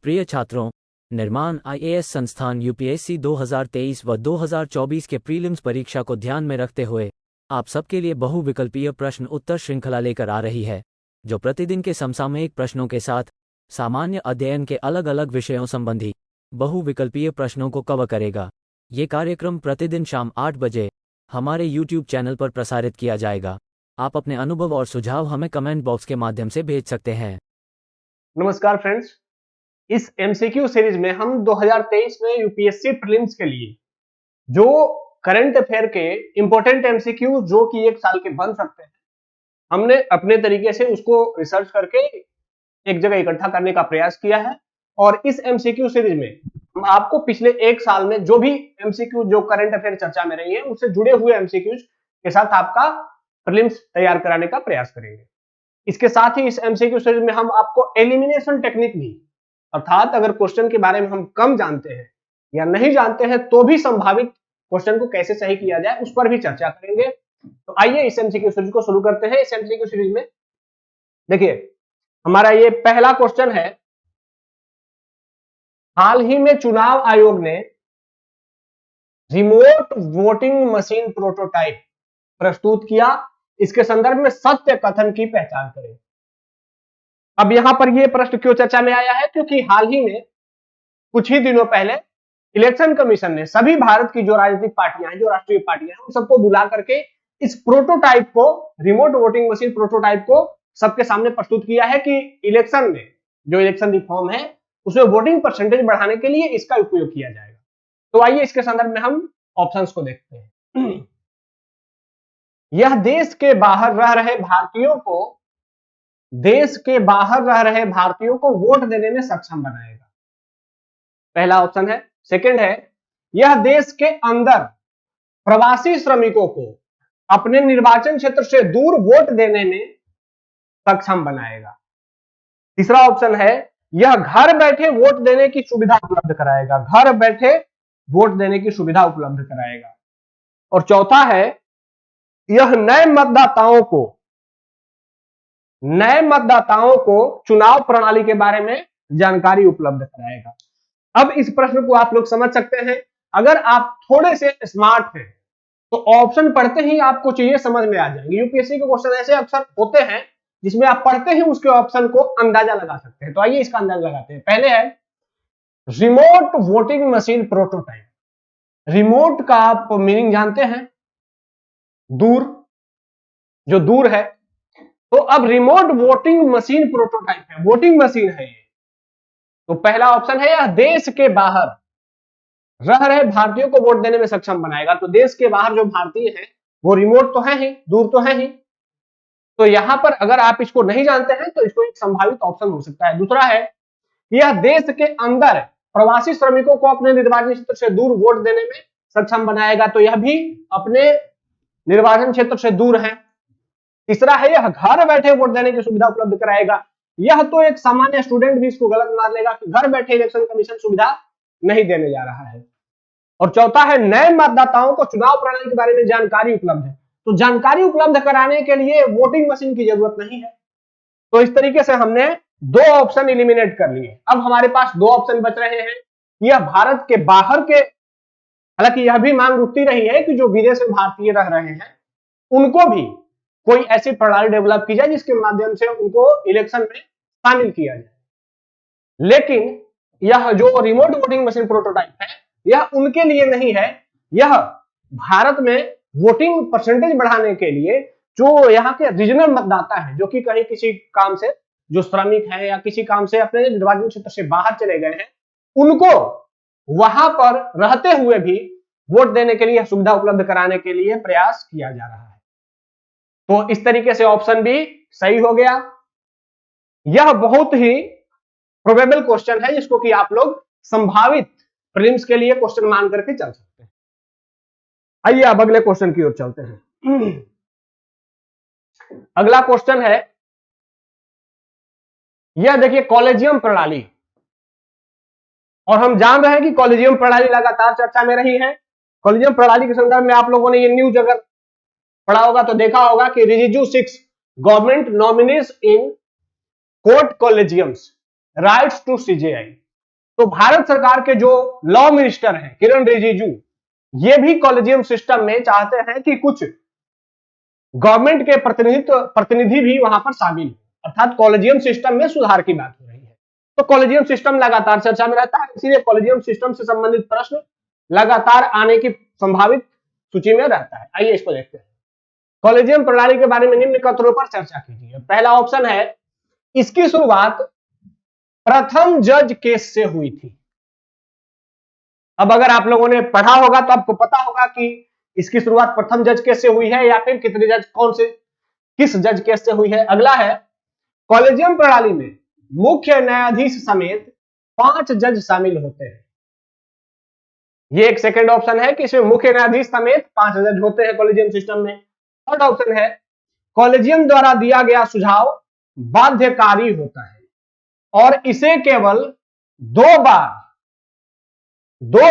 प्रिय छात्रों, निर्माण आईएएस संस्थान यूपीएससी 2023 व 2024 के प्रीलिम्स परीक्षा को ध्यान में रखते हुए आप सबके लिए बहुविकल्पीय प्रश्न उत्तर श्रृंखला लेकर आ रही है, जो प्रतिदिन के समसामयिक प्रश्नों के साथ सामान्य अध्ययन के अलग अलग विषयों संबंधी बहुविकल्पीय प्रश्नों को कवर करेगा। ये कार्यक्रम प्रतिदिन शाम 8 बजे हमारे यूट्यूब चैनल पर प्रसारित किया जाएगा। आप अपने अनुभव और सुझाव हमें कमेंट बॉक्स के माध्यम से भेज सकते हैं। नमस्कार फ्रेंड्स, इस एमसीक्यू सीरीज में हम 2023 में यूपीएससी प्रीलिम्स के लिए जो करंट अफेयर के इंपॉर्टेंट एमसीक्यू जो कि एक साल के बन सकते हैं, हमने अपने तरीके से उसको रिसर्च करके एक जगह इकट्ठा करने का प्रयास किया है। और इस एमसीक्यू सीरीज में हम आपको पिछले एक साल में जो भी एमसीक्यू जो करंट अफेयर चर्चा में रही है उससे जुड़े हुए एमसीक्यूज के साथ आपका प्रीलिम्स तैयार कराने का प्रयास करेंगे। इसके साथ ही इस एमसीक्यू सीरीज में हम आपको एलिमिनेशन टेक्निक भी, अर्थात अगर क्वेश्चन के बारे में हम कम जानते हैं या नहीं जानते हैं तो भी संभावित क्वेश्चन को कैसे सही किया जाए उस पर भी चर्चा करेंगे। तो आइए इस एमसीक्यू सीरीज को शुरू करते हैं। इस एमसीक्यू सीरीज में देखिए, हमारा ये पहला क्वेश्चन है, हाल ही में चुनाव आयोग ने रिमोट वोटिंग मशीन प्रोटोटाइप प्रस्तुत किया, इसके संदर्भ में सत्य कथन की पहचान करें। अब यहां पर यह प्रश्न क्यों चर्चा में आया है, क्योंकि हाल ही में कुछ ही दिनों पहले इलेक्शन कमीशन ने सभी भारत की जो राजनीतिक पार्टियां हैं, जो राष्ट्रीय पार्टियां हैं, उन सबको बुला करके इस प्रोटोटाइप को, रिमोट वोटिंग मशीन प्रोटोटाइप को सबके सामने प्रस्तुत किया है कि इलेक्शन में जो इलेक्शन रिफॉर्म है उसमें वोटिंग परसेंटेज बढ़ाने के लिए इसका उपयोग किया जाएगा। तो आइए इसके संदर्भ में हम ऑप्शंस को देखते हैं। यह देश के बाहर रह रहे भारतीयों को वोट देने में सक्षम बनाएगा, पहला ऑप्शन है। सेकंड है, यह देश के अंदर प्रवासी श्रमिकों को अपने निर्वाचन क्षेत्र से दूर वोट देने में सक्षम बनाएगा। तीसरा ऑप्शन है, यह घर बैठे वोट देने की सुविधा उपलब्ध कराएगा, घर बैठे वोट देने की सुविधा उपलब्ध कराएगा। और चौथा है, यह नए मतदाताओं को चुनाव प्रणाली के बारे में जानकारी उपलब्ध कराएगा। अब इस प्रश्न को आप लोग समझ सकते हैं। अगर आप थोड़े से स्मार्ट हैं तो ऑप्शन पढ़ते ही आपको चीजें समझ में आ जाएंगी। यूपीएससी के क्वेश्चन ऐसे अक्सर होते हैं जिसमें आप पढ़ते ही उसके ऑप्शन को अंदाजा लगा सकते हैं। तो आइए इसका अंदाजा लगाते हैं। पहले है remote voting machine prototype. Remote का आप मीनिंग जानते हैं, दूर, जो दूर है। तो अब रिमोट वोटिंग मशीन प्रोटोटाइप है, वोटिंग मशीन है ये। तो पहला ऑप्शन है, यह देश के बाहर रह रहे भारतीयों को वोट देने में सक्षम बनाएगा। तो देश के बाहर जो भारतीय हैं वो रिमोट तो है ही, दूर तो है ही। तो यहां पर अगर आप इसको नहीं जानते हैं तो इसको एक संभावित ऑप्शन हो सकता है। दूसरा है, यह देश के अंदर प्रवासी श्रमिकों को अपने निर्वाचन क्षेत्र से दूर वोट देने में सक्षम बनाएगा। तो यह भी अपने निर्वाचन क्षेत्र से दूर है। तीसरा है, यह घर बैठे वोट देने की सुविधा उपलब्ध कराएगा। यह तो एक सामान्य स्टूडेंट भी इसको गलत मान लेगा कि घर बैठे इलेक्शन कमीशन सुविधा नहीं देने जा रहा है। और चौथा है, नए मतदाताओं को चुनाव प्रणाली के बारे में जानकारी उपलब्ध है। तो जानकारी उपलब्ध कराने के लिए वोटिंग मशीन की जरूरत नहीं है। तो इस तरीके से हमने दो ऑप्शन एलिमिनेट कर लिए। अब हमारे पास दो ऑप्शन बच रहे हैं। यह भारत के बाहर के, हालांकि यह भी मांग उठती रही है कि जो विदेश में भारतीय रह रहे हैं उनको भी कोई ऐसी प्रणाली डेवलप की जाए जिसके माध्यम से उनको इलेक्शन में शामिल किया जाए। लेकिन यह जो रिमोट वोटिंग मशीन प्रोटोटाइप है यह उनके लिए नहीं है। यह भारत में वोटिंग परसेंटेज बढ़ाने के लिए जो यहाँ के रीजनल मतदाता हैं, जो कि कहीं किसी काम से, जो श्रमिक हैं या किसी काम से अपने निर्वाचन क्षेत्र से बाहर चले गए हैं, उनको वहां पर रहते हुए भी वोट देने के लिए सुविधा उपलब्ध कराने के लिए प्रयास किया जा रहा है। तो इस तरीके से ऑप्शन भी सही हो गया। यह बहुत ही प्रोबेबल क्वेश्चन है जिसको कि आप लोग संभावित प्रीलिम्स के लिए क्वेश्चन मान करके चल सकते हैं। आइए अब अगले क्वेश्चन की ओर चलते हैं। अगला क्वेश्चन है, यह देखिए कॉलेजियम प्रणाली। और हम जान रहे हैं कि कॉलेजियम प्रणाली लगातार चर्चा में रही है। कॉलेजियम प्रणाली के संदर्भ में आप लोगों ने ये न्यूज अगर पढ़ा होगा तो देखा होगा कि Rijiju 6 government nominees in court collegiums writes to CJI. तो भारत सरकार के जो लॉ मिनिस्टर हैं किरण रिजिजू, ये भी कॉलेजियम सिस्टम में चाहते हैं कि कुछ गवर्नमेंट के प्रतिनिधि भी वहां पर शामिल हो, अर्थात कॉलेजियम सिस्टम में सुधार की बात हो रही है। तो कॉलेजियम सिस्टम लगातार चर्चा में रहता है, इसीलिए कॉलेजियम सिस्टम से संबंधित प्रश्न लगातार आने की संभावित सूची में रहता है। आइए इसको देखते हैं। कॉलेजियम प्रणाली के बारे में निम्न कथनों पर चर्चा कीजिए। पहला ऑप्शन है, इसकी शुरुआत प्रथम जज केस से हुई थी। अब अगर आप लोगों ने पढ़ा होगा तो आपको पता होगा कि इसकी शुरुआत प्रथम जज केस से हुई है या फिर कितने जज, कौन से, किस जज केस से हुई है। अगला है, कॉलेजियम प्रणाली में मुख्य न्यायाधीश समेत 5 जज शामिल होते हैं। ये एक सेकंड ऑप्शन है कि इसमें मुख्य न्यायाधीश समेत 5 जज होते हैं कॉलेजियम सिस्टम में। थर्ड ऑप्शन है, कॉलेजियम द्वारा दिया गया सुझाव बाध्यकारी होता है और इसे केवल 2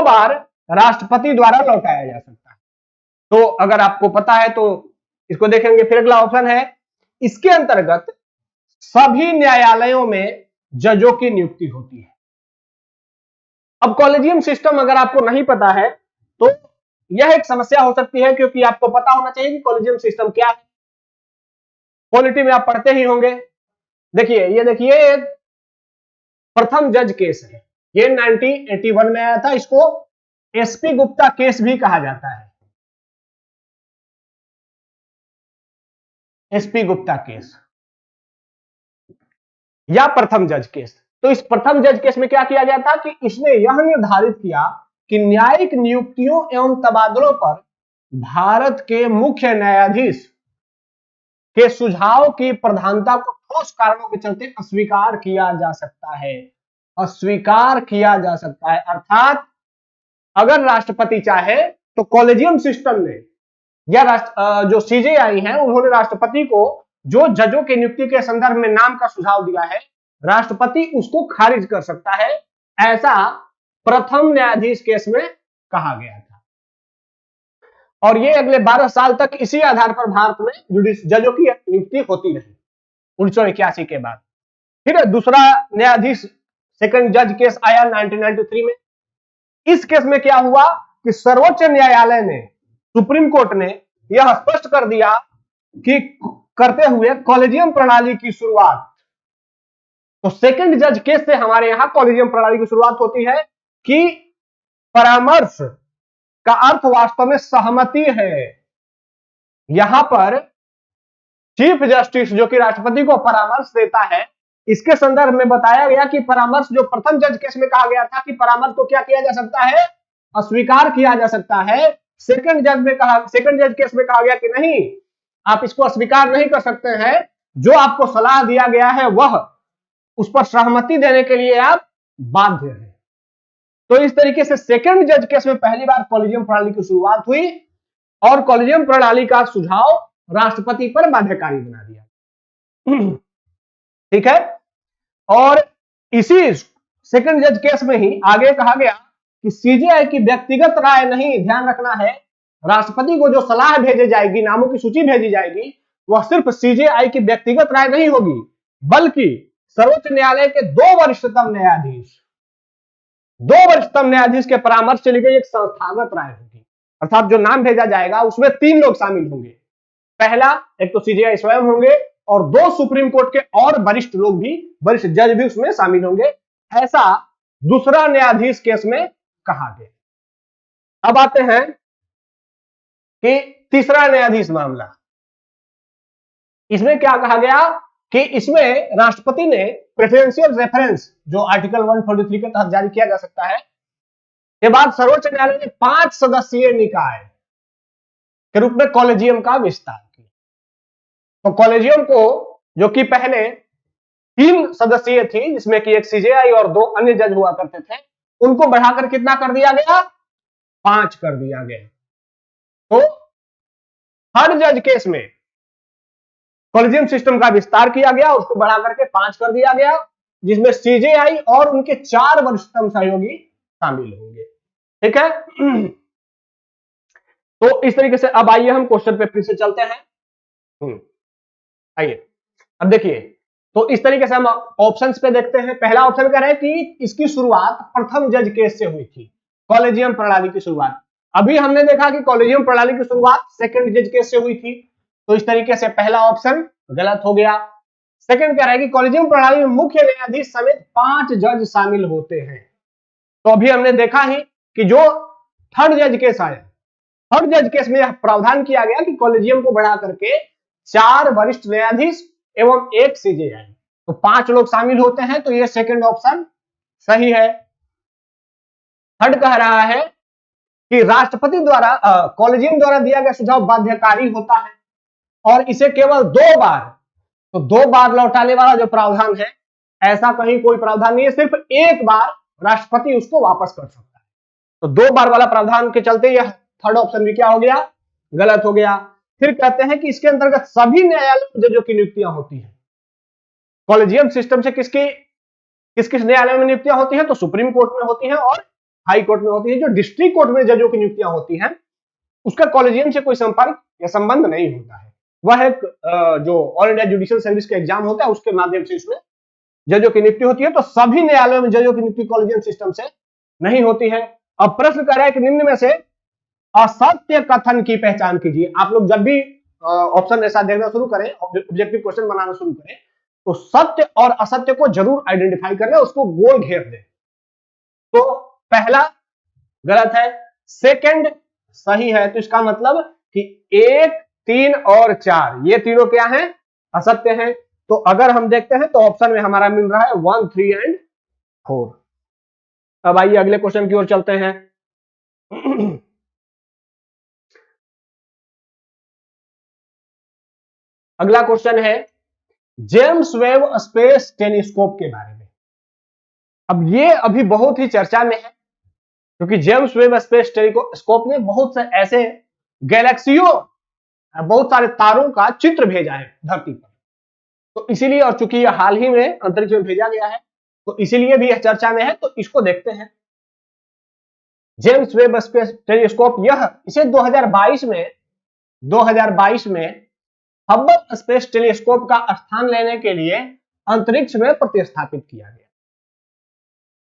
बार राष्ट्रपति द्वारा लौटाया जा सकता है। तो अगर आपको पता है तो इसको देखेंगे। फिर अगला ऑप्शन है, इसके अंतर्गत सभी न्यायालयों में जजों की नियुक्ति होती है। अब कॉलेजियम सिस्टम अगर आपको नहीं पता है तो यह एक समस्या हो सकती है, क्योंकि आपको पता होना चाहिए कि कॉलेजियम सिस्टम क्या है। पॉलिटी में आप पढ़ते ही होंगे। देखिए, ये देखिए प्रथम जज केस है, ये 1981 में आया था। इसको एसपी गुप्ता केस भी कहा जाता है, एसपी गुप्ता केस या प्रथम जज केस। तो इस प्रथम जज केस में क्या किया गया था कि इसने यह निर्धारित किया कि न्यायिक नियुक्तियों एवं तबादलों पर भारत के मुख्य न्यायाधीश के सुझाव की प्रधानता को ठोस कारणों के चलते अस्वीकार किया जा सकता है, अस्वीकार किया जा सकता है। अर्थात अगर राष्ट्रपति चाहे तो कॉलेजियम सिस्टम ने या जो सीजेआई है उन्होंने राष्ट्रपति को जो जजों की नियुक्ति के संदर्भ में नाम का सुझाव दिया है, राष्ट्रपति उसको खारिज कर सकता है। ऐसा प्रथम न्यायाधीश केस में कहा गया था और ये अगले 12 साल तक इसी आधार पर भारत में जजों की नियुक्ति होती रही 1981 के बाद। फिर दूसरा न्यायाधीश सेकंड जज केस आया 1993 में। इस केस में क्या हुआ कि सर्वोच्च न्यायालय ने, सुप्रीम कोर्ट ने यह स्पष्ट कर दिया कि करते हुए कॉलेजियम प्रणाली की शुरुआत, तो सेकंड जज केस से हमारे यहां कॉलेजियम प्रणाली की शुरुआत होती है कि परामर्श का अर्थ वास्तव में सहमति है। यहां पर चीफ जस्टिस जो कि राष्ट्रपति को परामर्श देता है, इसके संदर्भ में बताया गया कि परामर्श जो प्रथम जज केस में कहा गया था कि परामर्श को क्या किया जा सकता है, अस्वीकार किया जा सकता है। सेकंड जज केस में कहा गया कि नहीं, आप इसको अस्वीकार नहीं कर सकते हैं, जो आपको सलाह दिया गया है वह उस पर सहमति देने के लिए आप बाध्य हैं। तो इस तरीके से सेकंड जज केस में पहली बार कॉलेजियम प्रणाली की शुरुआत हुई और कॉलेजियम प्रणाली का सुझाव राष्ट्रपति पर बाध्यकारी बना दिया। ठीक है, और इसी सेकंड जज केस में ही आगे कहा गया कि सीजेआई की व्यक्तिगत राय नहीं, ध्यान रखना है, राष्ट्रपति को जो सलाह भेजी जाएगी, नामों की सूची भेजी जाएगी, वह सिर्फ सीजेआई की व्यक्तिगत राय नहीं होगी, बल्कि सर्वोच्च न्यायालय के 2 वरिष्ठतम न्यायाधीश के परामर्श से ली गई एक संस्थागत राय होगी। अर्थात जो नाम भेजा जाएगा उसमें 3 लोग शामिल होंगे। पहला, एक तो सीजेआई स्वयं होंगे और 2 सुप्रीम कोर्ट के और वरिष्ठ लोग भी, वरिष्ठ जज भी उसमें शामिल होंगे। ऐसा दूसरा न्यायाधीश केस में कहा गया। अब आते हैं कि तीसरा न्यायाधीश मामला। इसमें क्या कहा गया कि इसमें राष्ट्रपति ने प्रेफरेंशियल रेफरेंस जो आर्टिकल 143 के तहत जारी किया जा सकता है, के बाद सर्वोच्च न्यायालय ने 5 सदस्यीय निकाय के रूप में कॉलेजियम का विस्तार किया। तो कॉलेजियम को, जो कि पहले 3 सदस्यीय थी, जिसमें कि एक सीजेआई और 2 अन्य जज हुआ करते थे, उनको बढ़ाकर कितना कर दिया गया, 5 कर दिया गया। तो थर्ड जज केस में कॉलेजियम सिस्टम का विस्तार किया गया, उसको बढ़ाकर के 5 कर दिया गया, जिसमें सीजेआई और उनके 4 वरिष्ठतम सहयोगी शामिल होंगे। ठीक है, तो इस तरीके से अब आइए हम क्वेश्चन पे फिर से चलते हैं। आइए अब देखिए, तो इस तरीके से हम ऑप्शंस पे देखते हैं। पहला ऑप्शन कह रहे हैं कि इसकी शुरुआत प्रथम जज केस से हुई थी, कॉलेजियम प्रणाली की शुरुआत। अभी हमने देखा कि कॉलेजियम प्रणाली की शुरुआत सेकंड जज केस से हुई थी, तो इस तरीके से पहला ऑप्शन गलत हो गया। सेकंड कह रहा है कि कॉलेजियम प्रणाली में मुख्य न्यायाधीश समेत 5 जज शामिल होते हैं। तो अभी हमने देखा ही कि जो थर्ड जज केस आया, थर्ड जज केस में यह प्रावधान किया गया कि कॉलेजियम को बढ़ा करके 4 वरिष्ठ न्यायाधीश एवं 1 सीजेआई, तो 5 लोग शामिल होते हैं, तो ये सेकंड ऑप्शन सही है। थर्ड कह रहा है कि राष्ट्रपति द्वारा कॉलेजियम द्वारा दिया गया सुझाव बाध्यकारी होता है और इसे केवल 2 बार, तो 2 बार लौटाने वाला जो प्रावधान है, ऐसा कहीं कोई प्रावधान नहीं है, सिर्फ 1 बार राष्ट्रपति उसको वापस कर सकता है। तो 2 बार वाला प्रावधान के चलते यह थर्ड ऑप्शन भी क्या हो गया, गलत हो गया। फिर कहते हैं कि इसके अंतर्गत सभी न्यायालयों में जजों की नियुक्तियां होती हैं। कॉलेजियम सिस्टम से किस किस न्यायालय में नियुक्तियां होती हैं, तो सुप्रीम कोर्ट में होती हैं और हाई कोर्ट में होती है। जो डिस्ट्रिक्ट कोर्ट में जजों की नियुक्तियां होती हैं, उसका कॉलेजियम से कोई संपर्क या संबंध नहीं होता है। वह एक जो ऑल इंडिया जुडिशियल सर्विस का एग्जाम होता है, उसके माध्यम से इसमें जजों की नियुक्ति होती है। तो सभी न्यायालयों में जजों की नियुक्ति कॉलेजियम सिस्टम से नहीं होती है। अब प्रश्न कर रहा है कि निम्न में से असत्य कथन की पहचान कीजिए। आप लोग जब भी ऑप्शन ऐसा देखना शुरू करें, ऑब्जेक्टिव क्वेश्चन बनाना शुरू करें, तो सत्य और असत्य को जरूर आइडेंटिफाई कर ले, उसको गोल घेर दे। तो पहला गलत है, सेकंड सही है। तो इसका मतलब कि 1, 3 और 4 ये तीनों क्या हैं, असत्य हैं। तो अगर हम देखते हैं तो ऑप्शन में हमारा मिल रहा है 1, 3 एंड 4। अब आइए अगले क्वेश्चन की ओर चलते हैं। अगला क्वेश्चन है जेम्स वेब स्पेस टेलीस्कोप के बारे में। अब ये अभी बहुत ही चर्चा में है, क्योंकि जेम्स वेब स्पेस टेलीस्कोप ने बहुत से ऐसे गैलेक्सियों, बहुत सारे तारों का चित्र भेजा है धरती पर। तो इसीलिए, और चूंकि यह हाल ही में अंतरिक्ष में भेजा गया है, तो इसीलिए भी यह चर्चा में है। तो इसको देखते हैं। जेम्स वेब स्पेस टेलीस्कोप, इसे 2022 में हब्बल स्पेस टेलीस्कोप का स्थान लेने के लिए अंतरिक्ष में प्रतिस्थापित किया गया।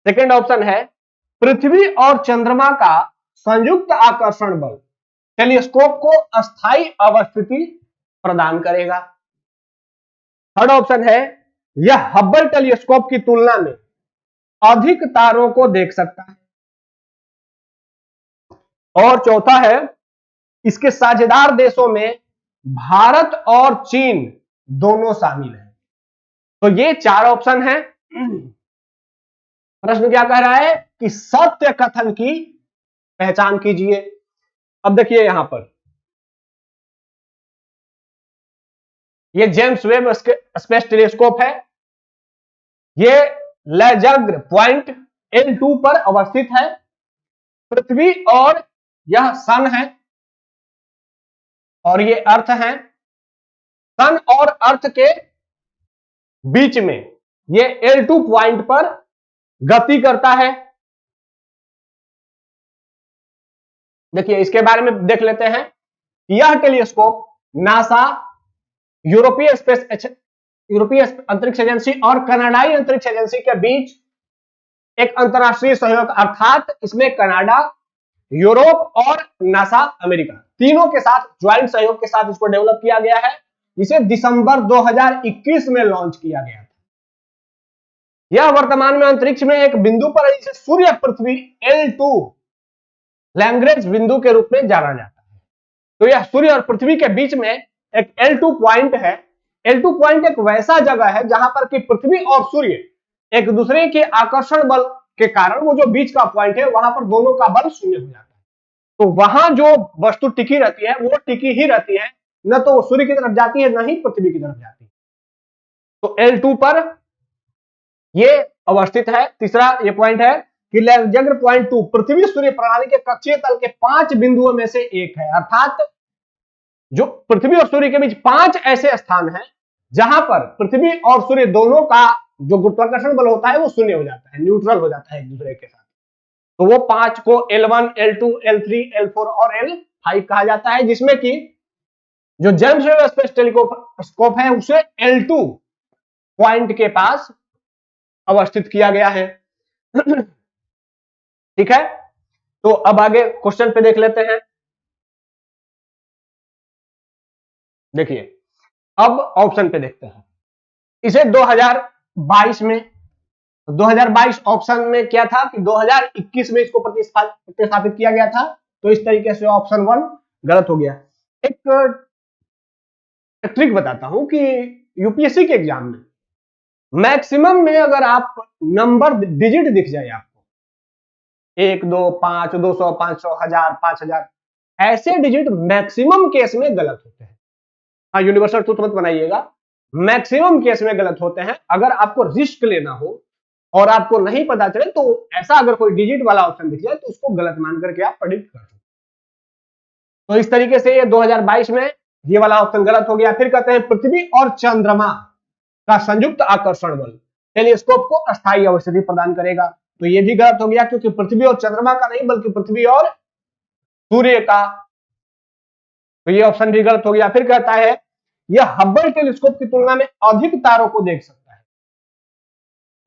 सेकंड ऑप्शन है पृथ्वी और चंद्रमा का संयुक्त आकर्षण बल टेलीस्कोप को अस्थायी अवस्थिति प्रदान करेगा। थर्ड ऑप्शन है यह हब्बल टेलीस्कोप की तुलना में अधिक तारों को देख सकता है। और चौथा है इसके साझेदार देशों में भारत और चीन दोनों शामिल हैं। तो ये 4 ऑप्शन हैं। प्रश्न क्या कह रहा है कि सत्य कथन की पहचान कीजिए। अब देखिए यहां पर ये जेम्स वेब स्पेस टेलीस्कोप है। ये लेजर्ड पॉइंट L2 पर अवस्थित है। पृथ्वी और यह सन है और ये अर्थ है। सन और अर्थ के बीच में ये L2 पॉइंट पर गति करता है। देखिए इसके बारे में देख लेते हैं। यह टेलीस्कोप नासा, यूरोपीय अंतरिक्ष एजेंसी और कनाडाई अंतरिक्ष एजेंसी के बीच एक अंतरराष्ट्रीय सहयोग, अर्थात इसमें कनाडा, यूरोप और नासा अमेरिका तीनों के साथ ज्वाइंट सहयोग के साथ इसको डेवलप किया गया है। इसे दिसंबर 2021 में लॉन्च किया गया था। यह वर्तमान में अंतरिक्ष में एक बिंदु पर है जिसे सूर्य पृथ्वी L2 लैग्रेंज बिंदु के रूप में जाना जाता है। तो यह सूर्य और पृथ्वी के बीच में एक L2 पॉइंट है। L2 पॉइंट एक वैसा जगह है जहां पर कि पृथ्वी और सूर्य एक दूसरे के आकर्षण बल के कारण वो जो बीच का पॉइंट है वहां पर दोनों का बल शून्य हो जाता है। तो वहां जो वस्तु टिकी रहती है वो टिकी ही रहती है, न तो वो सूर्य की तरफ जाती है न ही पृथ्वी की तरफ जाती है। तो L2 पर ये अवस्थित है। तीसरा ये पॉइंट है कि लेग्रेंज पॉइंट 2 पृथ्वी सूर्य प्रणाली के कक्षीय तल के 5 बिंदुओं में से एक है। अर्थात जो पृथ्वी और सूर्य के बीच 5 ऐसे स्थान हैं जहां पर पृथ्वी और सूर्य दोनों का जो गुरुत्वाकर्षण बल होता है वो शून्य हो जाता है, न्यूट्रल हो जाता है एक दूसरे के साथ। तो वो 5 को L1, L2, L3, L4 और L5 कहा जाता है, जिसमें कि जो जेम्स वेब स्पेस टेलीस्कोप है उसे L2 पॉइंट के पास अवस्थित किया गया है। ठीक है, तो अब आगे क्वेश्चन पे देख लेते हैं। देखिए अब ऑप्शन पे देखते हैं। इसे 2022 में 2022 ऑप्शन में क्या था कि 2021 में इसको प्रतिस्थापित किया गया था, तो इस तरीके से ऑप्शन 1 गलत हो गया। एक ट्रिक बताता हूं कि यूपीएससी के एग्जाम में मैक्सिमम में अगर आप नंबर डिजिट दिख जाए आपको 1 2 5 200 500 1000 5000 ऐसे डिजिट मैक्सिमम केस में गलत होते हैं। हाँ, यूनिवर्सल ट्रूथ मत बनाइएगा, मैक्सिमम केस में गलत होते हैं। अगर आपको रिस्क लेना हो और आपको नहीं पता चले तो ऐसा अगर कोई डिजिट वाला ऑप्शन दिख जाए तो उसको गलत मान करके आप प्रेडिक्ट कर सकते। तो इस तरीके से ये 2022 में ये वाला ऑप्शन गलत हो गया। फिर कहते हैं पृथ्वी और चंद्रमा का संयुक्त आकर्षण बल टेलीस्कोप को अस्थायी अवस्थिति प्रदान करेगा, तो ये भी गलत हो गया क्योंकि पृथ्वी और चंद्रमा का नहीं बल्कि पृथ्वी और सूर्य का, तो ये ऑप्शन भी गलत हो गया। फिर कहता है यह हब्बल टेलीस्कोप की तुलना में अधिक तारों को देख सकता है,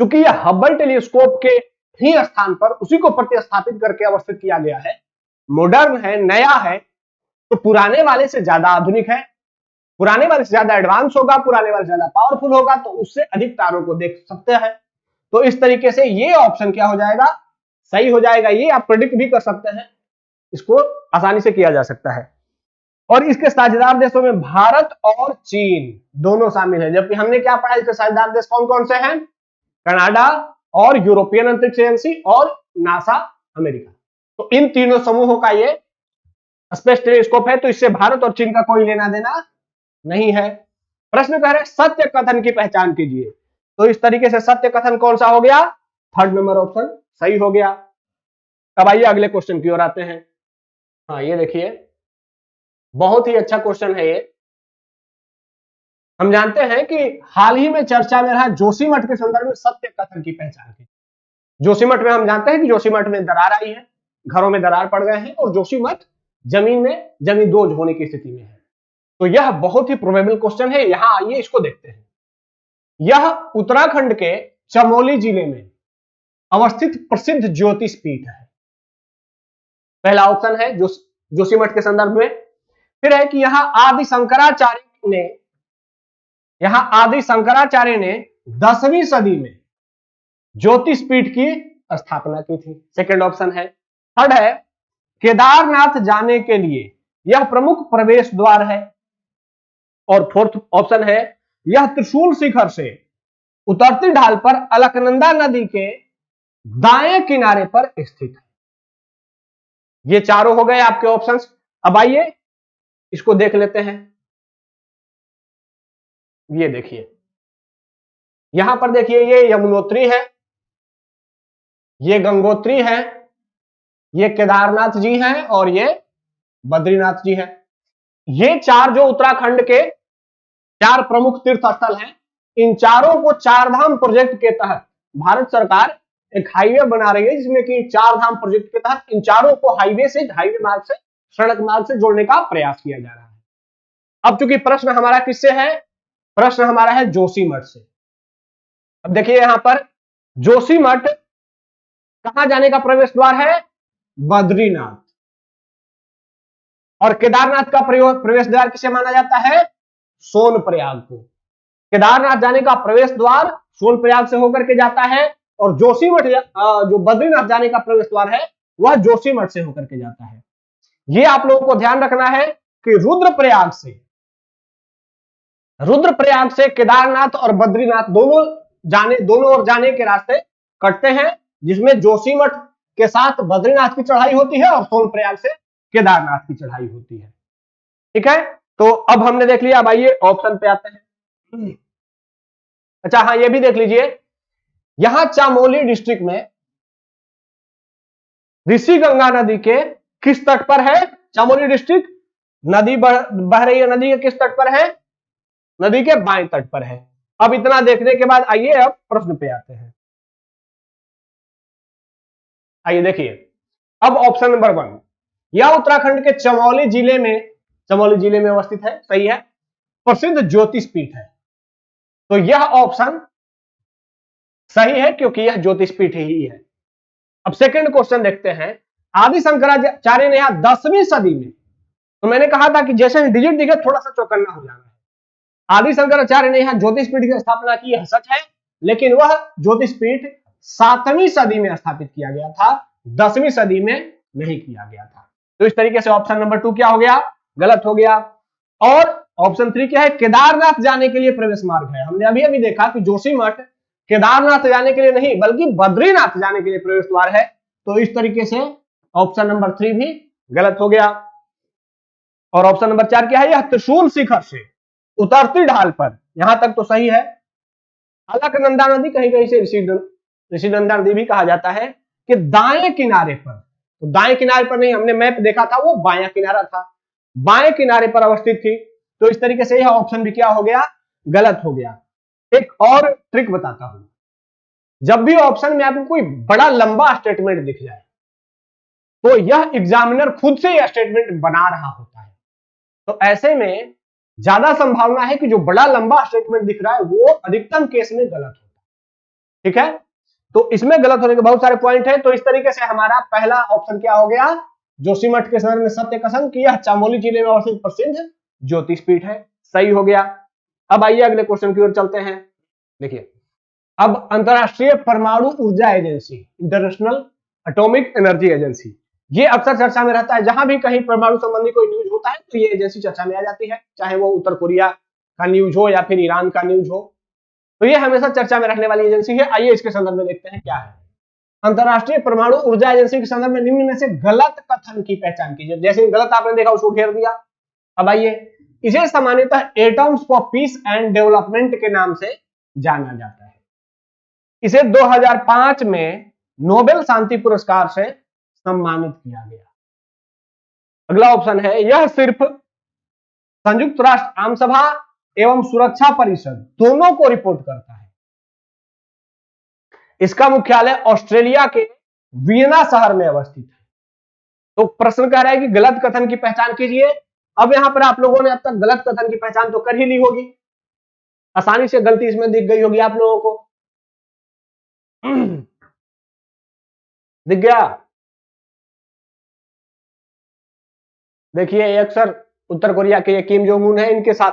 क्योंकि यह हब्बल टेलीस्कोप के ही स्थान पर उसी को प्रतिस्थापित करके अवस्थित किया गया है, मॉडर्न है, नया है, तो पुराने वाले से ज्यादा आधुनिक है, पुराने वाले से ज्यादा एडवांस होगा, पुराने वाले से ज्यादा पावरफुल होगा, तो उससे अधिक तारों को देख सकते हैं। तो इस तरीके से ये ऑप्शन क्या हो जाएगा, सही हो जाएगा। ये आप प्रेडिक्ट भी कर सकते हैं, इसको आसानी से किया जा सकता है। और इसके साझेदार देशों में भारत और चीन दोनों शामिल है, जबकि हमने क्या पढ़ा, इसके साझेदार देश कौन कौन से हैं, कनाडा और यूरोपियन अंतरिक्ष एजेंसी और नासा अमेरिका। तो इन तीनों समूहों का ये स्पेस टेलीस्कोप है, तो इससे भारत और चीन का कोई लेना देना नहीं है। प्रश्न कह रहे सत्य कथन की पहचान कीजिए, तो इस तरीके से सत्य कथन कौन सा हो गया, थर्ड नंबर ऑप्शन सही हो गया। अब आइए अगले क्वेश्चन की ओर आते हैं। हाँ, ये देखिए बहुत ही अच्छा क्वेश्चन है ये। हम जानते हैं कि हाल ही में चर्चा में रहा जोशीमठ के संदर्भ में सत्य कथन की पहचान की। जोशीमठ में हम जानते हैं कि जोशीमठ में दरार आई है, घरों में दरार पड़ गए हैं और जोशीमठ जमीन दोज होने की स्थिति में है। तो यह बहुत ही प्रोबेबल क्वेश्चन है। यहां आइए इसको देखते हैं। यह उत्तराखंड के चमोली जिले में अवस्थित प्रसिद्ध ज्योतिष पीठ है। पहला ऑप्शन है जोशीमठ के संदर्भ में। फिर है कि यहां आदि शंकराचार्य ने 10वीं सदी में ज्योतिष पीठ की स्थापना की थी। सेकंड ऑप्शन है। थर्ड है केदारनाथ जाने के लिए यह प्रमुख प्रवेश द्वार है। और फोर्थ ऑप्शन है यह त्रिशूल शिखर से उतरती ढाल पर अलकनंदा नदी के दाएं किनारे पर स्थित है। ये चारों हो गए आपके ऑप्शंस। अब आइए इसको देख लेते हैं। ये देखिए यहां पर देखिए ये यमुनोत्री है, ये गंगोत्री है, ये केदारनाथ जी हैं और ये बद्रीनाथ जी हैं। ये चार जो उत्तराखंड के चार प्रमुख तीर्थ स्थल हैं, इन चारों को चारधाम प्रोजेक्ट के तहत भारत सरकार एक हाईवे बना रही है, जिसमें कि चारधाम प्रोजेक्ट के तहत इन चारों को हाईवे मार्ग से सड़क मार्ग से जोड़ने का प्रयास किया जा रहा है। अब चूंकि प्रश्न हमारा किससे है, प्रश्न हमारा है जोशीमठ से। अब देखिए यहां पर जोशीमठ कहां जाने का प्रवेश द्वार है, बद्रीनाथ। और केदारनाथ का प्रवेश द्वार किसे माना जाता है, सोनप्रयाग को। केदारनाथ जाने का प्रवेश द्वार सोनप्रयाग से होकर के जाता है और जोशीमठ जो बद्रीनाथ जाने का प्रवेश द्वार है वह जोशीमठ से होकर के जाता है। यह आप लोगों को ध्यान रखना है कि रुद्रप्रयाग से केदारनाथ और बद्रीनाथ दोनों ओर जाने के रास्ते कटते हैं, जिसमें जोशीमठ के साथ बद्रीनाथ की चढ़ाई होती है और सोनप्रयाग से केदारनाथ की चढ़ाई होती है। ठीक है, तो अब हमने देख लिया। अब आइए ऑप्शन पे आते हैं। अच्छा हाँ, ये भी देख लीजिए, यहां चामोली डिस्ट्रिक्ट में ऋषि गंगा नदी के किस तट पर है, चामोली डिस्ट्रिक्ट नदी बह रही है, नदी के किस तट पर है, नदी के बाएं तट पर है। अब इतना देखने के बाद आइए अब प्रश्न पे आते हैं। आइए देखिए, अब ऑप्शन नंबर 1, यह उत्तराखंड के चमोली जिले में अवस्थित है, सही है, प्रसिद्ध ज्योतिष पीठ है। तो यह ऑप्शन सही है क्योंकि यह ज्योतिषपीठ ही है। अब सेकंड क्वेश्चन देखते हैं। आदि शंकराचार्य ने यहां 10वीं सदी में, तो मैंने कहा था कि जैसे डिजिट दिखे थोड़ा सा चौकन्ना हो जाना है। आदि शंकराचार्य ने यहां ज्योतिषपीठ की स्थापना की, यह सच है, लेकिन वह ज्योतिषपीठ 7वीं सदी में स्थापित किया गया था, 10वीं सदी में नहीं किया गया था। तो इस तरीके से ऑप्शन नंबर 2 क्या हो गया, गलत हो गया। और ऑप्शन 3 क्या है, केदारनाथ जाने के लिए प्रवेश मार्ग है। हमने अभी अभी देखा कि जोशीमठ केदारनाथ जाने के लिए नहीं बल्कि बद्रीनाथ जाने के लिए प्रवेश द्वार है। तो इस तरीके से ऑप्शन नंबर 3 भी गलत हो गया। और ऑप्शन नंबर 4 क्या है, यह त्रिशूल शिखर से उतरती ढाल पर, यहां तक तो सही है। अलकनंदा नदी, कहीं कहीं से ऋषिनंदा नदी भी कहा जाता है, कि दाएं किनारे पर, तो दाएं किनारे पर नहीं, हमने मैप देखा था वो बायां किनारा था, बाएं किनारे पर अवस्थित थी। तो इस तरीके से यह ऑप्शन भी क्या हो गया, गलत हो गया। एक और ट्रिक बताता हूं, जब भी ऑप्शन में आपको कोई बड़ा लंबा स्टेटमेंट दिख जाए तो यह एग्जामिनर खुद से यह स्टेटमेंट बना रहा होता है। तो ऐसे में ज्यादा संभावना है कि जो बड़ा लंबा स्टेटमेंट दिख रहा है वो अधिकतम केस में गलत होता है। ठीक है, तो इसमें गलत होने के बहुत सारे पॉइंट है। तो इस तरीके से हमारा पहला ऑप्शन क्या हो गया, जोशीमठ के संदर्भ में सत्य कथन कि यह चमोली जिले में अवस्थित प्रसिद्ध ज्योतिषपीठ है, सही हो गया। अब आइए अगले क्वेश्चन की ओर चलते हैं। देखिए, अब अंतरराष्ट्रीय परमाणु ऊर्जा agency, international atomic energy agency, ये अक्सर चर्चा में रहता है। जहां भी कहीं परमाणु संबंधी कोई न्यूज होता है तो ये एजेंसी चर्चा में आ जाती है, चाहे वो उत्तर कोरिया का न्यूज हो या फिर ईरान का न्यूज हो, तो ये हमेशा चर्चा में रहने वाली एजेंसी है। आइए इसके संदर्भ में देखते हैं क्या है। अंतरराष्ट्रीय परमाणु ऊर्जा एजेंसी के संदर्भ में निम्न में से गलत कथन की पहचान कीजिए। जैसे गलत आपने देखा उसको घेर दिया। अब आइए, इसे सामान्यतः atoms for piece and development के नाम से जाना जाता है। इसे 2005 में नोबेल शांति पुरस्कार से सम्मानित किया गया। अगला ऑप्शन है, यह सिर्फ संयुक्त राष्ट्र आम सभा एवं सुरक्षा परिषद दोनों को रिपोर्ट करता है। इसका मुख्यालय ऑस्ट्रेलिया के वियना शहर में अवस्थित है। तो प्रश्न कह रहा है कि गलत कथन की पहचान कीजिए। अब यहां पर आप लोगों ने अब तक गलत कथन की पहचान तो कर ही ली होगी, आसानी से गलती इसमें दिख गई होगी आप लोगों को। दिख गया? देखिए, अक्सर उत्तर कोरिया के ये किम जोंग उन है, इनके साथ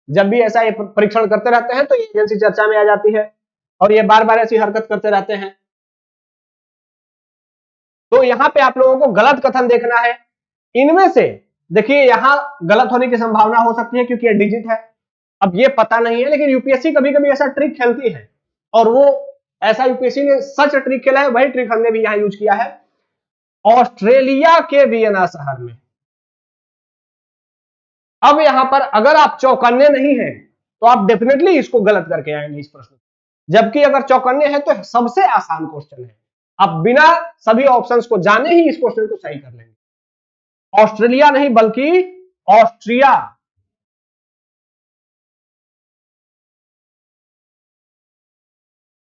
जब भी ऐसा ये परीक्षण करते रहते हैं तो ये एजेंसी चर्चा में आ जाती है और ये बार बार ऐसी हरकत करते रहते हैं। तो यहां पे आप लोगों को गलत कथन देखना है। इनमें से देखिए, यहां गलत होने की संभावना हो सकती है क्योंकि ये डिजिट है। अब ये पता नहीं है, लेकिन यूपीएससी कभी कभी ऐसा ट्रिक खेलती है, और वो ऐसा यूपीएससी ने सच ट्रिक खेला है, वही ट्रिक हमने भी यहां यूज किया है। ऑस्ट्रेलिया के वियना शहर में। अब यहां पर अगर आप चौकन्ने नहीं हैं तो आप डेफिनेटली इसको गलत करके आएंगे इस प्रश्न, जबकि अगर चौकन्ने हैं तो सबसे आसान क्वेश्चन है, आप बिना सभी ऑप्शंस को जाने ही इस क्वेश्चन को सही कर लेंगे। ऑस्ट्रेलिया नहीं बल्कि ऑस्ट्रिया।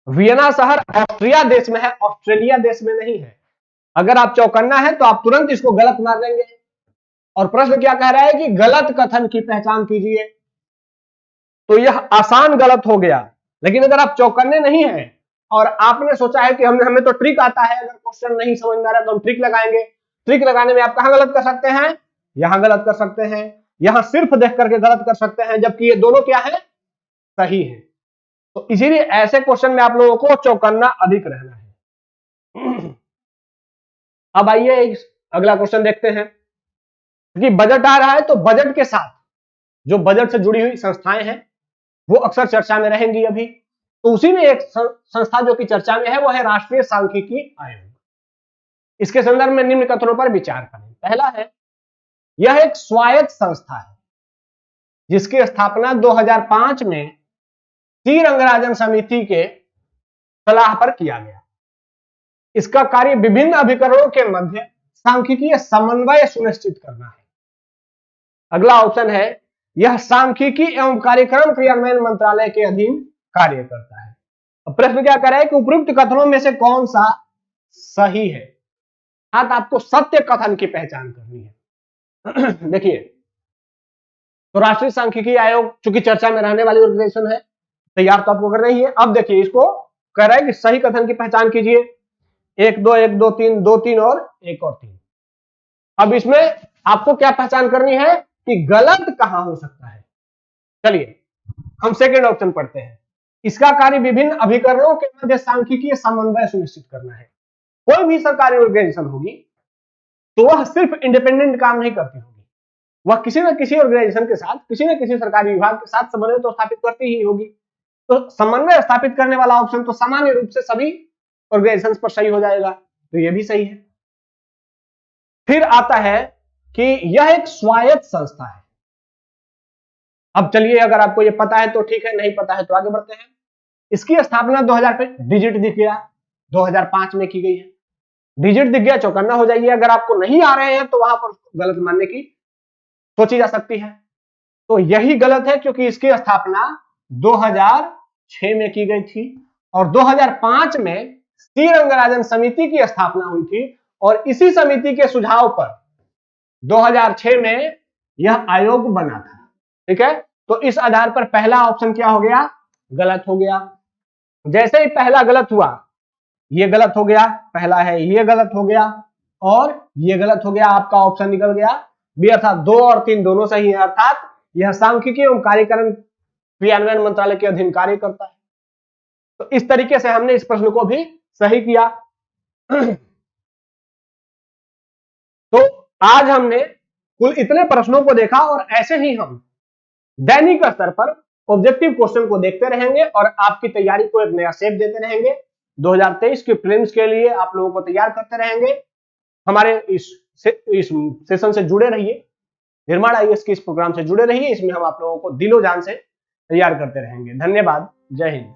वियना शहर ऑस्ट्रिया देश में है, ऑस्ट्रेलिया देश में नहीं है। अगर आप चौकन्ना है तो आप तुरंत इसको गलत मार देंगे। और प्रश्न क्या कह रहा है कि गलत कथन की पहचान कीजिए, तो यह आसान गलत हो गया। लेकिन अगर आप चौकन्ने नहीं हैं और आपने सोचा है कि हमें तो ट्रिक आता है, अगर क्वेश्चन नहीं समझ में आ रहा तो हम ट्रिक लगाएंगे, ट्रिक लगाने में आप कहां गलत कर सकते हैं, यहां गलत कर सकते हैं, यहां सिर्फ देख करके गलत कर सकते हैं, जबकि ये दोनों क्या है, सही है। तो इसीलिए ऐसे क्वेश्चन में आप लोगों को चौकन्ना अधिक रहना है। अब आइए अगला क्वेश्चन देखते हैं कि बजट आ रहा है, तो बजट के साथ जो बजट से जुड़ी हुई संस्थाएं हैं वो अक्सर चर्चा में रहेंगी अभी। तो उसी में एक संस्था जो कि चर्चा में है वो है राष्ट्रीय सांख्यिकी आयोग। इसके संदर्भ में निम्न कथनों पर विचार करें। पहला है, यह एक स्वायत्त संस्था है जिसकी स्थापना 2005 में टी रंगराजन समिति के सलाह पर किया गया। इसका कार्य विभिन्न अभिकरणों के मध्य सांख्यिकीय समन्वय सुनिश्चित करना है। अगला ऑप्शन है, यह सांख्यिकी एवं कार्यक्रम क्रियान्वयन मंत्रालय के अधीन कार्य करता है। अब प्रश्न क्या कर रहा है कि उपयुक्त कथनों में से कौन सा सही है। हाँ, तो आपको सत्य कथन की पहचान करनी है। देखिए, तो राष्ट्रीय सांख्यिकी आयोग चूंकि चर्चा में रहने वाली ऑर्गेनाइजेशन है, तैयार तो आपको करना ही है। अब देखिए इसको कह रहा है कि सही कथन की पहचान कीजिए, 1 2 1 2 3 2 3 और 1 और 3। अब इसमें आपको क्या पहचान करनी है कि गलत कहां हो सकता है। चलिए हम सेकेंड ऑप्शन पढ़ते हैं। इसका कार्य विभिन्न अभिकरणों के मध्य सांख्यिकीय समन्वय सुनिश्चित करना है। कोई भी सरकारी ऑर्गेनाइजेशन होगी तो वह सिर्फ इंडिपेंडेंट काम नहीं करती होगी, वह किसी न किसी ऑर्गेनाइजेशन के साथ, किसी न किसी सरकारी विभाग के साथ समन्वय तो स्थापित करती ही होगी। तो समन्वय स्थापित करने वाला ऑप्शन तो सामान्य रूप से सभी ऑर्गेनाइजेशन पर सही हो जाएगा, तो यह भी सही है। फिर आता है कि यह एक स्वायत्त संस्था है। अब चलिए अगर आपको ये पता है तो ठीक है, नहीं पता है तो आगे बढ़ते हैं। इसकी स्थापना 2000 पे डिजिट दिख गया, 2005 में की गई है। डिजिट दिख गया, चौकन्ना हो जाइए। अगर आपको नहीं आ रहे हैं तो वहां पर गलत मानने की सोची जा सकती है, तो यही गलत है क्योंकि इसकी स्थापना 2006 में की गई थी और 2005 में सी रंगराजन समिति की स्थापना हुई थी और इसी समिति के सुझाव पर 2006 में यह आयोग बना था। ठीक है, तो इस आधार पर पहला ऑप्शन क्या हो गया, गलत हो गया। जैसे ही पहला गलत हुआ, ये गलत हो गया, पहला है ये गलत हो गया और ये गलत हो गया, आपका ऑप्शन निकल गया बी, अर्थात 2 और 3 दोनों सही है। अर्थात यह सांख्यिकी एवं कार्यक्रम क्रियान्वयन मंत्रालय के अधीन कार्य करता है। तो इस तरीके से हमने इस प्रश्न को भी सही किया। तो आज हमने कुल इतने प्रश्नों को देखा और ऐसे ही हम दैनिक स्तर पर ऑब्जेक्टिव क्वेश्चन को देखते रहेंगे और आपकी तैयारी को एक नया शेप देते रहेंगे। 2023 के प्रीलिम्स के लिए आप लोगों को तैयार करते रहेंगे। हमारे इस सेशन से जुड़े रहिए, निर्माण आईएएस के इस प्रोग्राम से जुड़े रहिए। इसमें हम आप लोगों को दिलो जान से तैयार करते रहेंगे। धन्यवाद, जय हिंद।